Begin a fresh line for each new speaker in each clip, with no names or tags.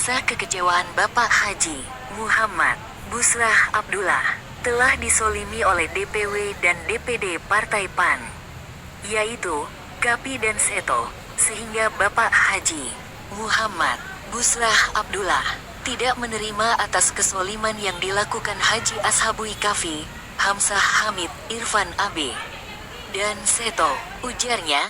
Kisah kekecewaan Bapak Haji Muhammad Busrah Abdullah telah disolimi oleh DPW dan DPD Partai PAN, yaitu Kapi dan Seto, sehingga Bapak Haji Muhammad Busrah Abdullah tidak menerima atas kesoliman yang dilakukan Haji Ashabui Kafi, Hamzah Hamid, Irfan AB, dan Seto. Ujarnya,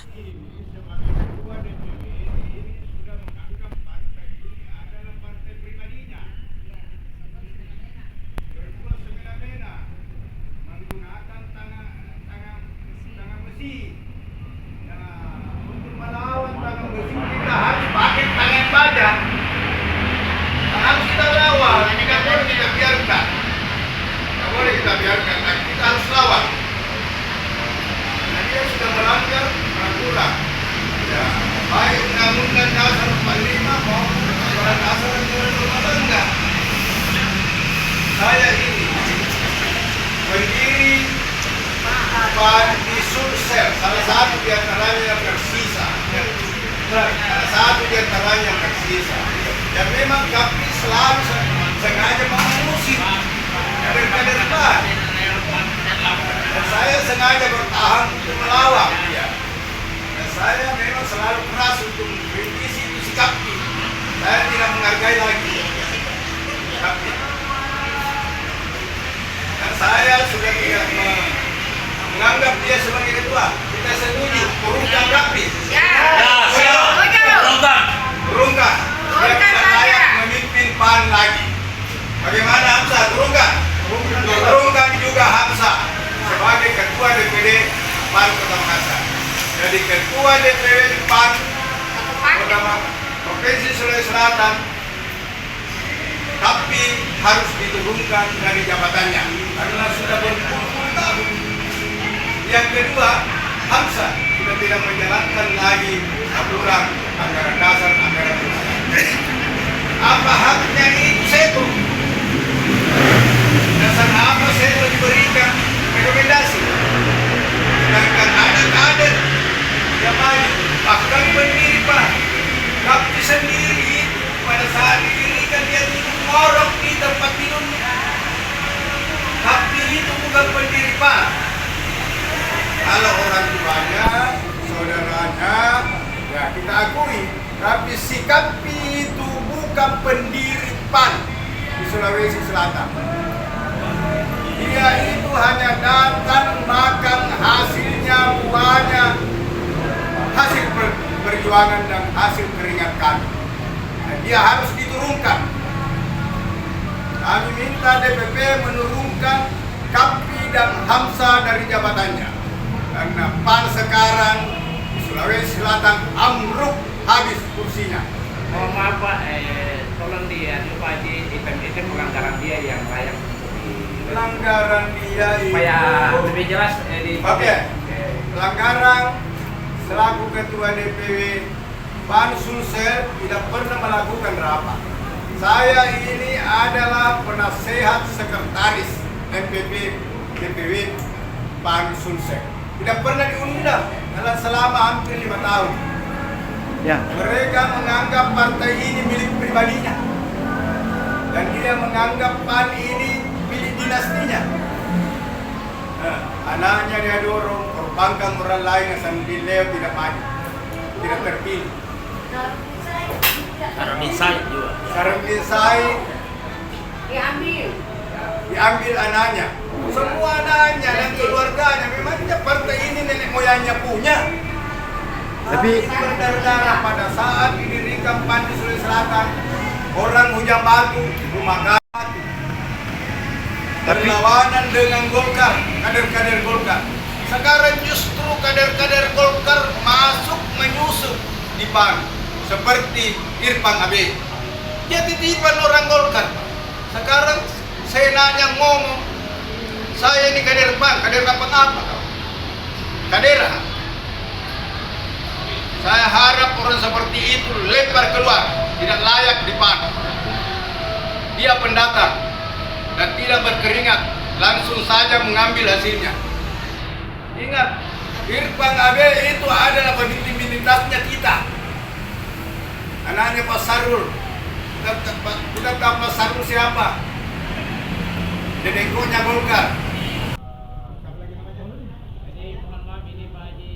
untuk melawan tangan besi kita harus pakai tangan badan. Harus kita lawan, tidak boleh kita biarkan. Tidak boleh kita biarkan, kita harus lawan. Nah, dia sudah melanggar peraturan. Ya, baik Undang-Undang Dasar 45 maupun Peraturan Dasar Negara Rumah Tangga. Saya ini pendiri PAN di Sulsel, salah satu di antaranya yang tersisa. Salah satu di antaranya yang tersisa. Dan memang kami selalu sengaja mengusir kader-kader PAN. Dan saya sengaja bertahan untuk melawan dia. Dan saya memang selalu keras untuk mengkritisi itu sikap ini. Saya tidak menghargai lagi sikap ini. Dan saya sudah tidak menganggap dia sebagai ketua. Kita setuju, turunkan Kapi. Turunkan. Dia tidak layak memimpin PAN lagi. Bagaimana Hamzah? Turunkan. Turunkan juga Hamzah sebagai ketua DPD PAN Kota Makassar. Jadi ketua DPD PAN Kota Provinsi Sulawesi Selatan, tapi harus diturunkan dari jabatannya karena sudah berpuluh-puluh tahun. Yang kedua, Hamzah sudah tidak menjalankan lagi aturan anggaran dasar, anggaran rumah tangga. Apa haknya itu Seto? Dasar apa Seto diberikan rekomendasi? Sedangkan ada kader yang maju, bahkan pendiri PAN. Kapi sendiri itu pada saat didirikan dia tidur ngorok di tempat tidurnya. Kapi itu bukan pendiri PAN. Kalau orang tuanya, saudaranya, ya kita akui. Tapi si Kapi itu bukan pendiri PAN di Sulawesi Selatan. Dia itu hanya datang makan hasilnya, buahnya, hasil perjuangan dan hasil keringat kami. Nah, dia harus diturunkan. Kami minta DPP menurunkan Kapi dan Hamzah dari jabatannya. Karena PAN sekarang di Sulawesi Selatan amruk habis kursinya.
Mohon maaf Pak, tolong dia lupa itu pelanggaran dia yang layak
Pelanggaran dia itu
supaya lebih jelas
Oke. Pelanggaran selaku ketua DPW PAN Sulsel tidak pernah melakukan rapat. Saya ini adalah penasehat sekretaris MPP DPW PAN Sulsel. Tidak pernah diundang dalam selama hampir 5 tahun.
Ya.
Mereka menganggap partai ini milik pribadinya. Dan dia menganggap PAN ini milik dinastinya. Nah, anaknya dia dorong, perbankan orang lain yang sendiri tidak maju, tidak terpilih.
Sarmin Said juga.
Sarmin Said diambil anaknya. Semua anaknya dan keluarganya. Memangnya partai ini nenek moyangnya punya.
Tapi
berdarah pada saat didirikan PAN di Sulawesi Selatan, orang hujan batu, rumah batu. Berlawanan dengan Golkar, kader-kader Golkar. Sekarang justru kader-kader Golkar masuk menyusup di PAN, seperti Irfan AB. Dia titipan orang Golkar. Sekarang senanya ngomong, saya ini kader PAN, kader apa? Kader. Saya harap orang seperti itu lempar keluar, tidak layak di PAN. Dia pendatang dan tidak berkeringat, langsung saja mengambil hasilnya. Ingat, Irfan AB itu adalah pemimpin militasnya kita. Anaknya Pak Sarul, Kita dapat satu siapa? Dedengkonya Golkar.
Jadi mohon maaf ini Pak Haji,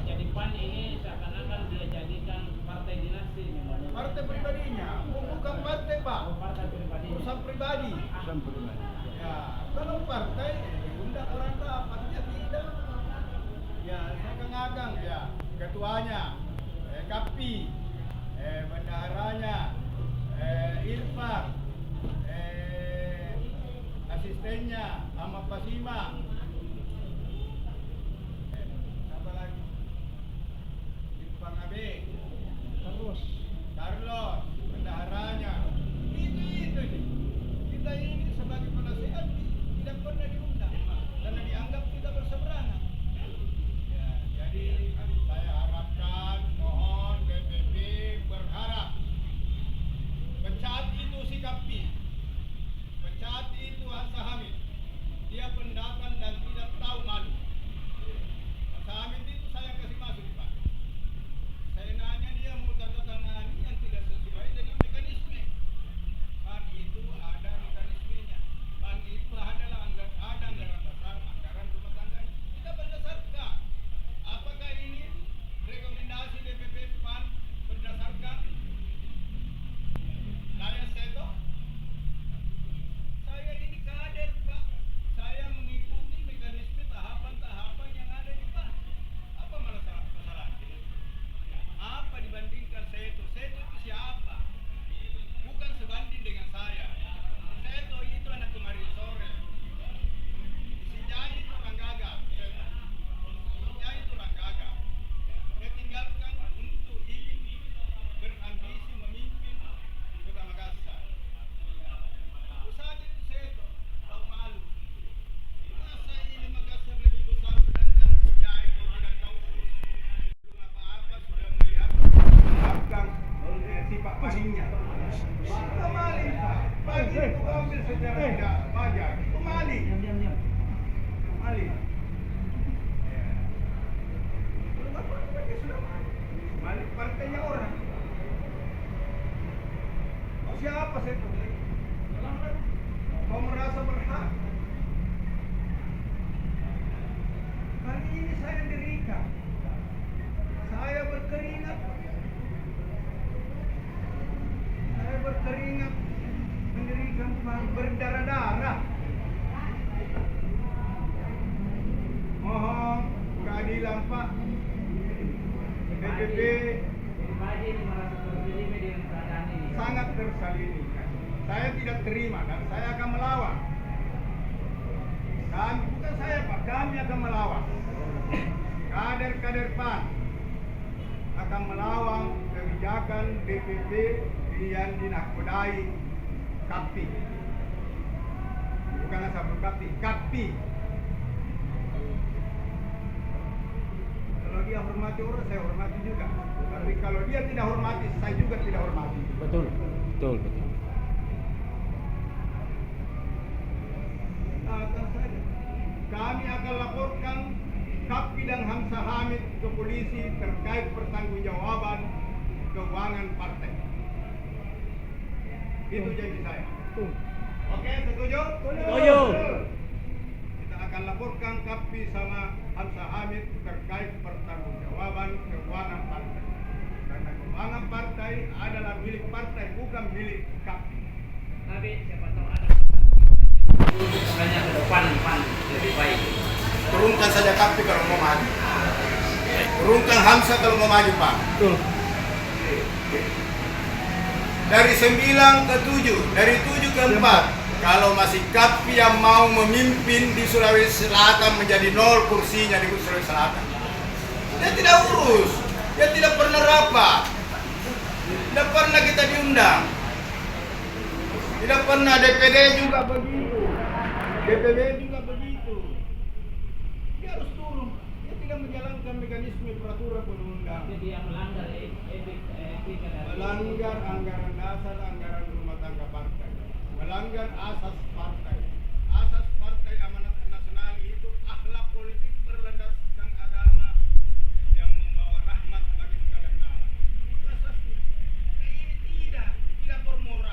jadi PAN ini seakan-akan dia jadikan partai dinasti memang.
Partai pribadinya, bukan partai Pak.
Partai pribadi.
Urusan pribadi. Ya, kalau partai diundang orang rapatnya tidak. Ya, saya Kang ya, ketuanya, Kapi, bendaharanya, Irfan, asistennya, sama Pasima. Siapa lagi? Irfan Abe, Carlos, bendaharanya. Itu. Kita ini sebagai penasehat tidak pernah diundang karena dianggap kita berseberangan. Ya, jadi saya harapkan, mohon DPP berharap pecat itu si Kapi, pecat itu Hansa Hamid. Dia pendatang dan tidak tahu malu. Hansa Hamid itu saya kasih masuk Pak. Saya nanya dia mau tanda tangani yang tidak sesuai dengan mekanisme. Pak itu ada mekanismenya. Pak itu adalah anggaran besar, anggaran rumah tangga. Kita berdasarkan. Apakah ini rekomendasi DPP PAN berdasarkan Naya Seto? Saya ini kader Pak. Saya mengikuti mekanisme tahapan-tahapan yang ada di PAN. Apa masalah? Apa dibandingkan Seto? Seto itu siapa? Bukan sebanding dengan saya. Seto itu anak kemarin sore. Si Jai itu orang gagal. Si Jai itu orang gagal. Saya tinggalkan untuk ingin berambisi memimpin Kota Makassar. Usaha itu Seto, tahu malu. Masa ini Makassar lebih besar sedangkan si Jai itu tidak tahu urus. Belum apa-apa sudah melihat belakang sifat malingnya. Maka maling Pak. Bagi itu ambil secara tidak wajar. Itu maling. Maling. Ya. Belum apa-apa dia sudah maling. Maling partainya orang. Mau siapa saya tuh? Kau merasa berhak? Hari ini saya dirikan. Saya berkeringat. Saya berkeringat mendirikan PAN berdarah-darah. Mohon keadilan Pak. DPP
Jadi Pak Haji ini merasa terzalimi dengan keadaan ini.
sangat tersalini. Saya tidak terima dan saya akan melawan. Dan bukan saya Pak, kami akan melawan. Kader-kader PAN akan melawan kebijakan DPP yang dinakodai Kapi. Bukan asal Kapi, Kapi. Kalau dia hormati orang, saya hormati juga. Tapi kalau dia tidak hormati, saya juga tidak hormati.
Betul.
Akan saja. Kami akan laporkan Kapi dan Hansa Hamid ke polisi terkait pertanggungjawaban keuangan partai. Itu janji saya. Oke, setuju?
Setuju.
Kita akan laporkan Kapi sama Hansa Hamid terkait pertanggungjawaban keuangan partai. Karena keuangan partai adalah milik partai, bukan milik Kapi.
Tapi siapa tahu ada makanya ke depan PAN lebih baik.
Turunkan saja Kapi kalau mau maju. Turunkan Hamsa kalau mau maju, Pak.
Betul.
Dari 9 ke 7, dari 7 ke 4. Kalau masih Kapi yang mau memimpin di Sulawesi Selatan menjadi 0 kursinya di Sulawesi Selatan. Dia tidak urus, dia tidak pernah rapat. Tidak pernah kita diundang. Tidak pernah DPD juga begitu. DPD juga begitu. Dia harus turun. Dia tidak menjalankan mekanisme peraturan perundang.
Jadi yang melanggar etika dari
Melanggar anggaran dasar, anggaran rumah tangga partai. Melanggar asas partai. Asas partai amanat nasional itu akhlak politik berlandaskan agama yang membawa rahmat bagi sekalian alam. Itu asasnya. Ini tidak bermoral.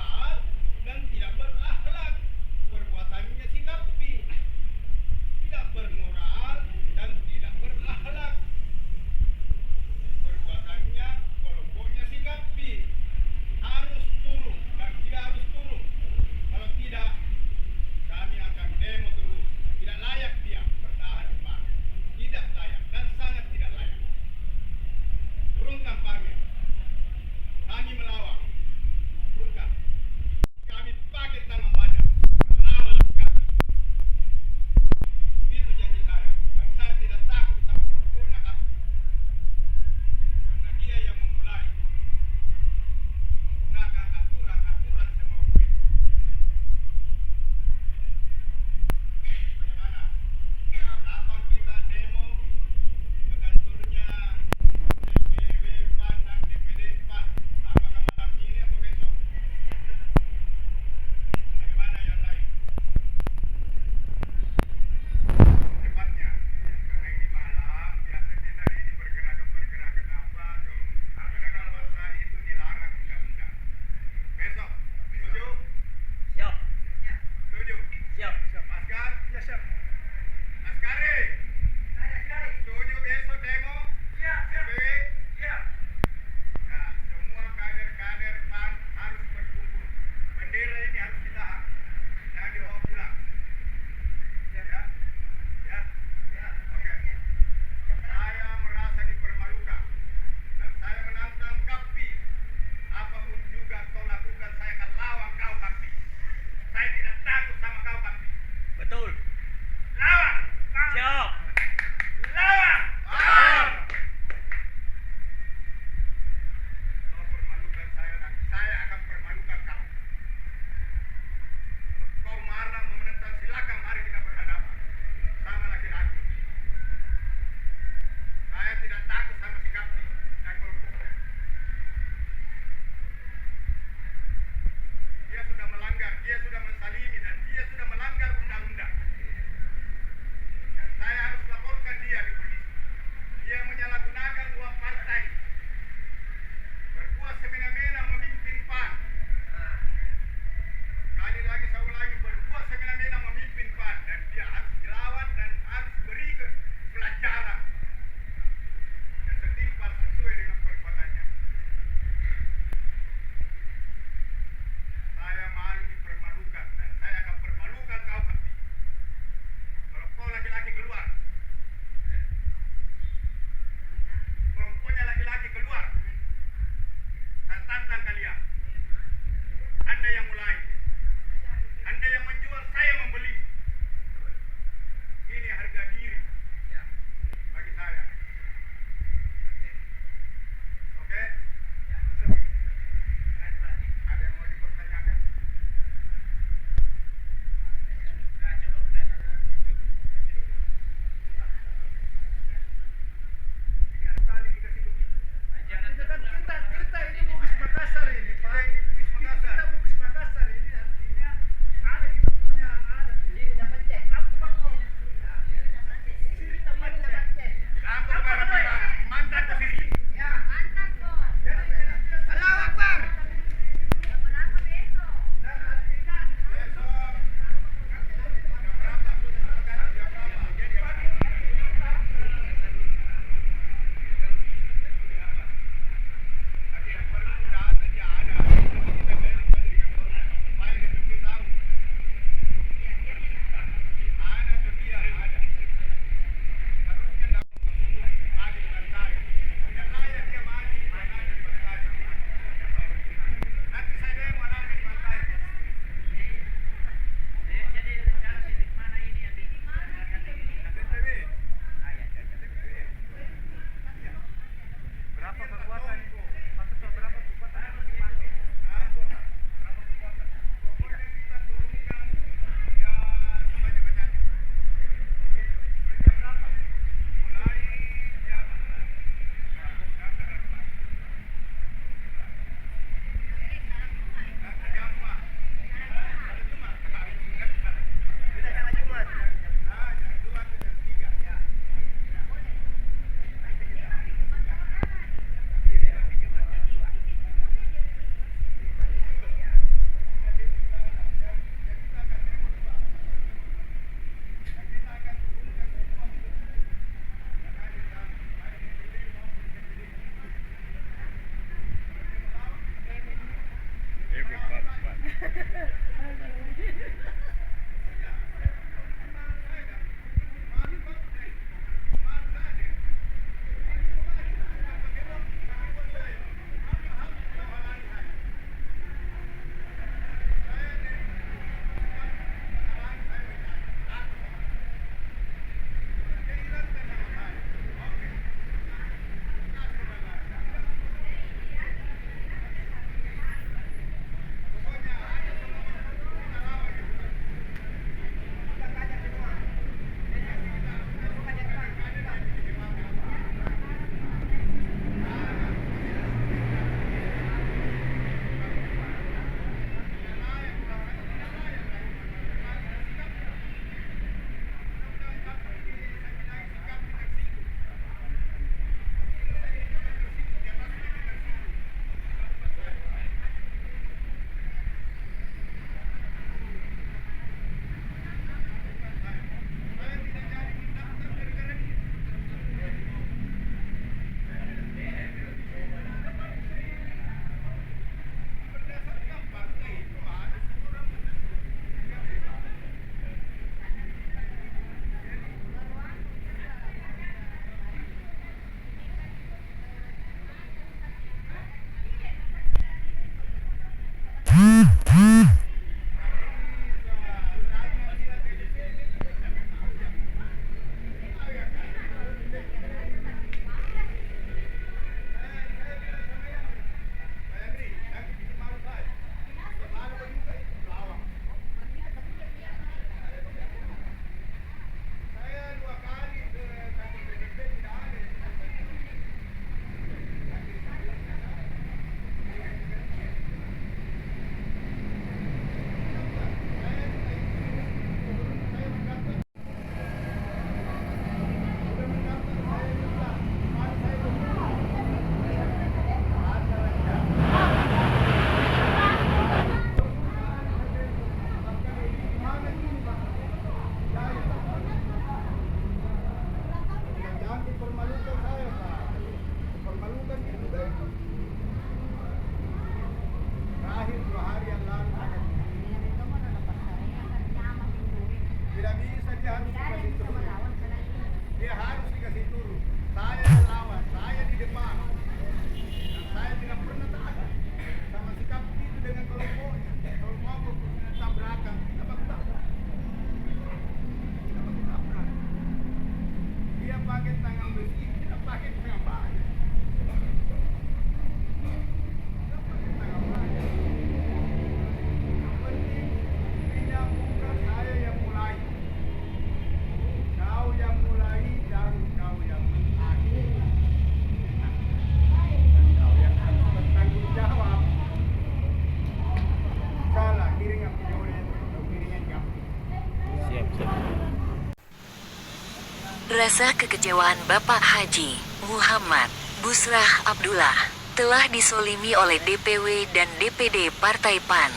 Rasa kekecewaan Bapak Haji Muhammad Busrah Abdullah telah disolimi oleh DPW dan DPD Partai PAN,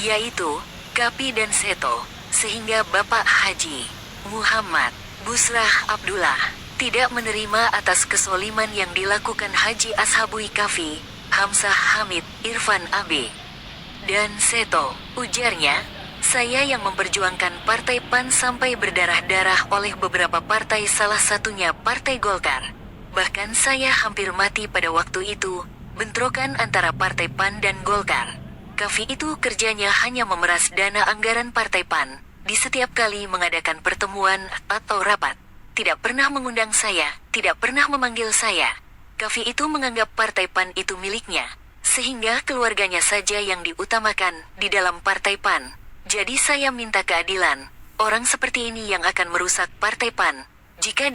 yaitu Kapi dan Seto, sehingga Bapak Haji Muhammad Busrah Abdullah tidak menerima atas kesoliman yang dilakukan Haji Ashabui Kafi, Hamzah Hamid, Irfan AB, dan Seto. Ujarnya, saya yang memperjuangkan Partai PAN sampai berdarah-darah oleh beberapa partai, salah satunya Partai Golkar. Bahkan saya hampir mati pada waktu itu, bentrokan antara Partai PAN dan Golkar. Kafi itu kerjanya hanya memeras dana anggaran Partai PAN, di setiap kali mengadakan pertemuan atau rapat. Tidak pernah mengundang saya, tidak pernah memanggil saya. Kafi itu menganggap Partai PAN itu miliknya, sehingga keluarganya saja yang diutamakan di dalam Partai PAN. Jadi saya minta keadilan. Orang seperti ini yang akan merusak Partai PAN. Jika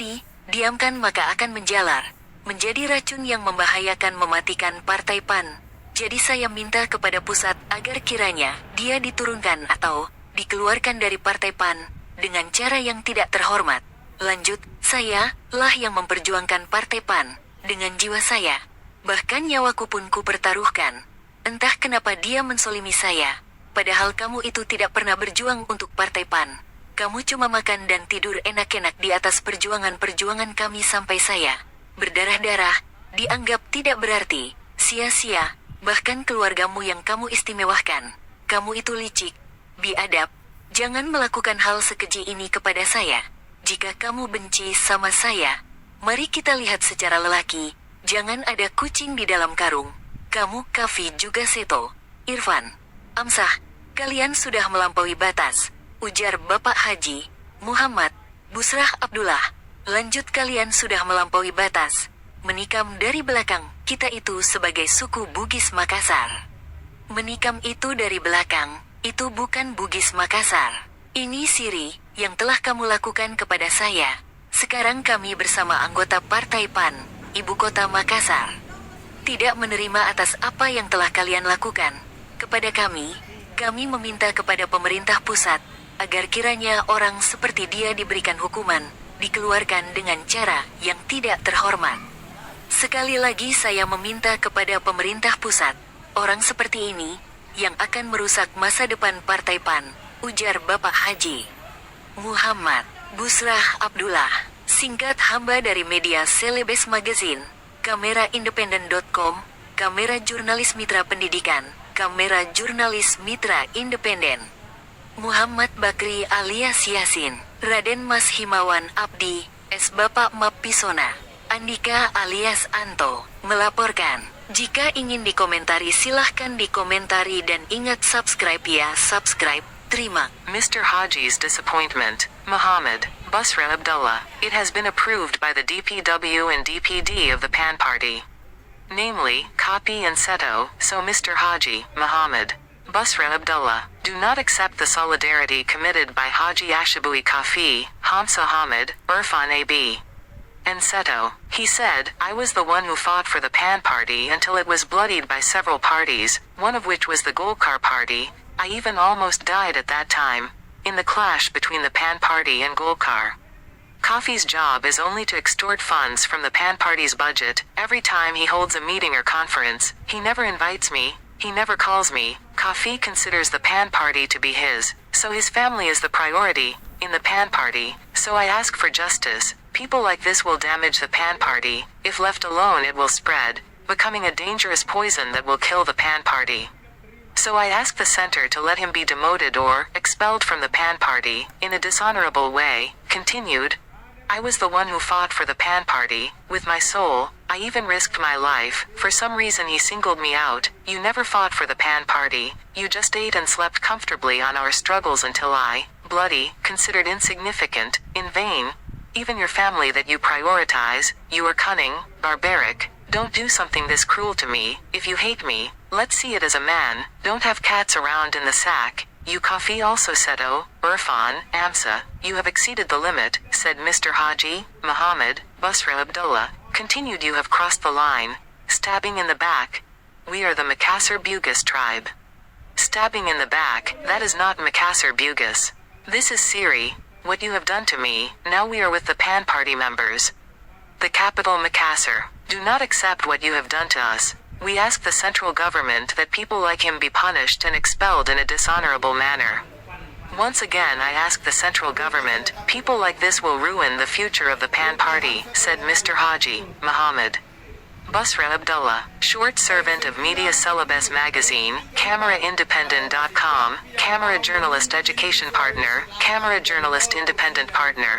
diamkan maka akan menjalar, menjadi racun yang membahayakan, mematikan Partai PAN. Jadi saya minta kepada pusat agar kiranya dia diturunkan atau dikeluarkan dari Partai PAN dengan cara yang tidak terhormat. Lanjut, saya lah yang memperjuangkan Partai PAN dengan jiwa saya. Bahkan nyawaku pun ku pertaruhkan. Entah kenapa dia mensolimi saya. Padahal kamu itu tidak pernah berjuang untuk Partai PAN. Kamu cuma makan dan tidur enak-enak di atas perjuangan-perjuangan kami sampai saya berdarah-darah, dianggap tidak berarti, sia-sia. Bahkan keluargamu yang kamu istimewakan. Kamu itu licik, biadab. Jangan melakukan hal sekeji ini kepada saya. Jika kamu benci sama saya, mari kita lihat secara lelaki. Jangan ada kucing di dalam karung. Kamu, Kafi, juga Seto, Irfan, Amsah, kalian sudah melampaui batas, ujar Bapak Haji Muhammad Busrah Abdullah. Lanjut, kalian sudah melampaui batas, menikam dari belakang kita itu sebagai suku Bugis Makassar. Menikam itu dari belakang, itu bukan Bugis Makassar. Ini siri yang telah kamu lakukan kepada saya. Sekarang kami bersama anggota Partai PAN, Ibu Kota Makassar, tidak menerima atas apa yang telah kalian lakukan kepada kami. Kami meminta kepada pemerintah pusat agar kiranya orang seperti dia diberikan hukuman, dikeluarkan dengan cara yang tidak terhormat. Sekali lagi saya meminta kepada pemerintah pusat, orang seperti ini yang akan merusak masa depan Partai PAN, ujar Bapak Haji Muhammad Busrah Abdullah. Singkat hamba dari media Celebes Magazine, kameraindependen.com, Kamera Jurnalis Mitra Pendidikan, Kamera Jurnalis Mitra Independen. Muhammad Bakri alias Yasin, Raden Mas Himawan Abdi, S. Bapak Map Pisona, Andika alias Anto, melaporkan. Jika ingin dikomentari silahkan dikomentari dan ingat subscribe ya, subscribe. Terima.
Mr. Haji's disappointment, Muhammad Busrah Abdullah. It has been approved by the DPW and DPD of the PAN party, namely, Kapi and Seto. So Mr. Haji Muhammad Busrah Abdullah, do not accept the solidarity committed by Haji Ashabui Kafi, Hamzah Hamid, Irfan AB, and Seto. He said, I was the one who fought for the PAN party until it was bloodied by several parties, one of which was the Golkar party. I even almost died at that time, in the clash between the PAN party and Golkar. Kafi's job is only to extort funds from the PAN party's budget. Every time he holds a meeting or conference, he never invites me, he never calls me. Kafi considers the PAN party to be his, so his family is the priority in the PAN party. So I ask for justice. People like this will damage the PAN party. If left alone it will spread, becoming a dangerous poison that will kill the PAN party. So I ask the center to let him be demoted or expelled from the PAN party, in a dishonorable way. Continued, I was the one who fought for the PAN party, with my soul. I even risked my life. For some reason he singled me out. You never fought for the PAN party. You just ate and slept comfortably on our struggles until I, bloody, considered insignificant, in vain. Even your family that you prioritize, you are cunning, barbaric. Don't do something this cruel to me. If you hate me, let's see it as a man. Don't have cats around in the sack. You Kafi also Seto, Irfan, Amsa, you have exceeded the limit, said Mr. Haji Muhammad Busrah Abdullah. Continued, you have crossed the line. Stabbing in the back. We are the Makassar Bugis tribe. Stabbing in the back, that is not Makassar Bugis. This is Siri. what you have done to me. Now we are with the PAN party members. The capital Makassar. Do not accept what you have done to us. We ask the central government that people like him be punished and expelled in a dishonorable manner. Once again I ask the central government, people like this will ruin the future of the PAN party, said Mr. Haji Muhammad Busra Abdullah, short servant of Media Celebes magazine, CameraIndependent.com, Camera Journalist Education Partner, Camera Journalist Independent Partner.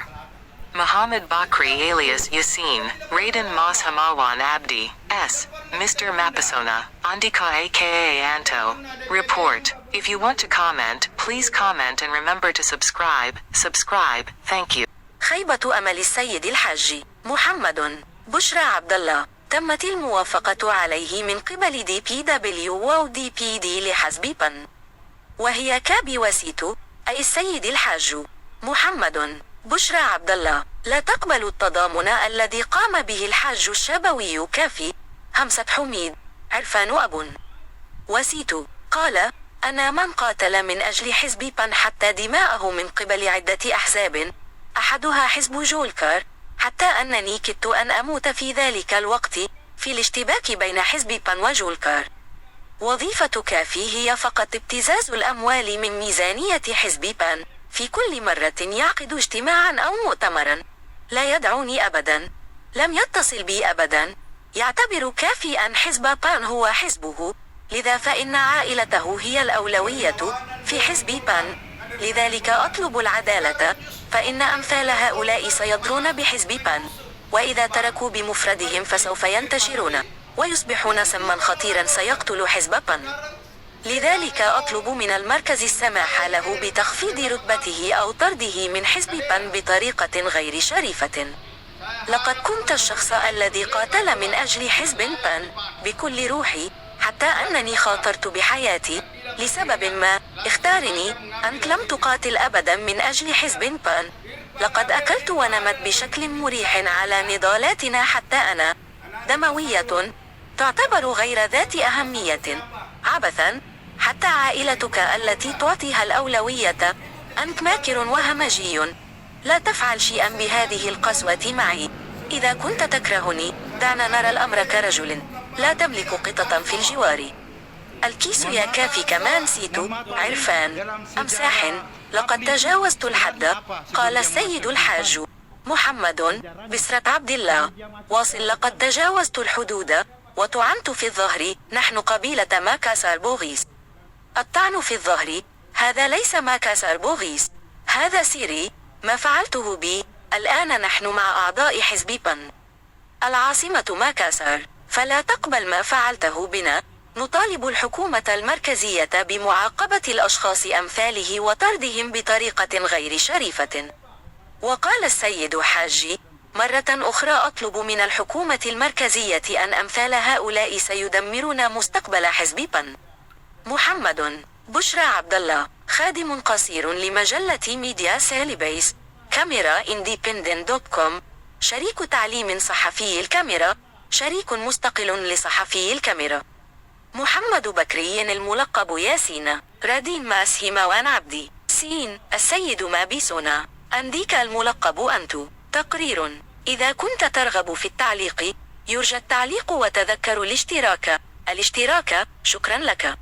Muhammad Bakri alias Yasin, Raiden Mas Hamawan Abdi, S. Mr. Mapasona, Andika aka Anto. Report. If you want to comment, please comment and remember to subscribe. Thank you.
خيبة أمل السيد الحاج محمد بشرى عبد الله تمت الموافقة عليه من قبل DPW و DPD لحزب PAN، وهي كابي وسيتو أي السيد الحاج محمد بشرى عبد الله لا تقبل التضامن الذي قام به الحاج الشبوي كافي همسة حميد عرفان أب وسيتو قال: أنا من قاتل من أجل حزب PAN حتى دماءه من قبل عدة أحزاب أحدها حزب جولكار، حتى أنني كدت أن أموت في ذلك الوقت في الاشتباك بين حزب PAN وجولكار. وظيفة كافي هي فقط ابتزاز الأموال من ميزانية حزب PAN في كل مرة يعقد اجتماعا أو مؤتمرا. لا يدعوني أبدا، لم يتصل بي أبدا. يعتبر كافي أن حزب PAN هو حزبه، لذا فإن عائلته هي الأولوية في حزب PAN. لذلك أطلب العدالة، فإن أمثال هؤلاء سيضرون بحزب PAN، وإذا تركوا بمفردهم فسوف ينتشرون ويصبحون سما خطيرا سيقتل حزب PAN. لذلك أطلب من المركز السماح له بتخفيض رتبته أو طرده من حزب PAN بطريقة غير شريفة. لقد كنت الشخص الذي قاتل من أجل حزب PAN بكل روحي، حتى أنني خاطرت بحياتي. لسبب ما اختارني، أنت لم تقاتل أبدا من أجل حزب PAN. لقد أكلت ونمت بشكل مريح على نضالاتنا، حتى أنا دموية تعتبر غير ذات أهمية عبثا. حتى عائلتك التي تعطيها الأولوية، أنت ماكر وهمجي. لا تفعل شيئا بهذه القسوة معي. إذا كنت تكرهني، دعنا نرى الأمر كرجل لا تملك قطة في الجوار. الكيس يا كافي كمان سيتو عرفان أمساح. لقد تجاوزت الحد، قال السيد الحاج محمد بسرة عبد الله. واصل: لقد تجاوزت الحدود وطعنت في الظهر. نحن قبيلة ماكاسار بوغيس. الطعن في الظهر هذا ليس ماكاسار بوغيس، هذا سيري. ما فعلته بي الآن نحن مع أعضاء حزب PAN. العاصمة ماكاسار، فلا تقبل ما فعلته بنا. نطالب الحكومة المركزية بمعاقبة الأشخاص أمثاله وطردهم بطريقة غير شريفة. وقال السيد حاجي مرة أخرى: أطلب من الحكومة المركزية أن أمثال هؤلاء سيدمرون مستقبل حزب PAN. محمد بشرى عبد الله، خادم قصير لمجلة ميديا سيلبيس، كاميرا independent.com، شريك تعليم صحفي الكاميرا، شريك مستقل لصحفي الكاميرا. محمد بكري الملقب ياسين، رادين ماس هموان عبدي، سين السيد مابيسونا، أنديك الملقب أنتو. تقرير: إذا كنت ترغب في التعليق، يرجى التعليق وتذكر الاشتراك. شكرا لك.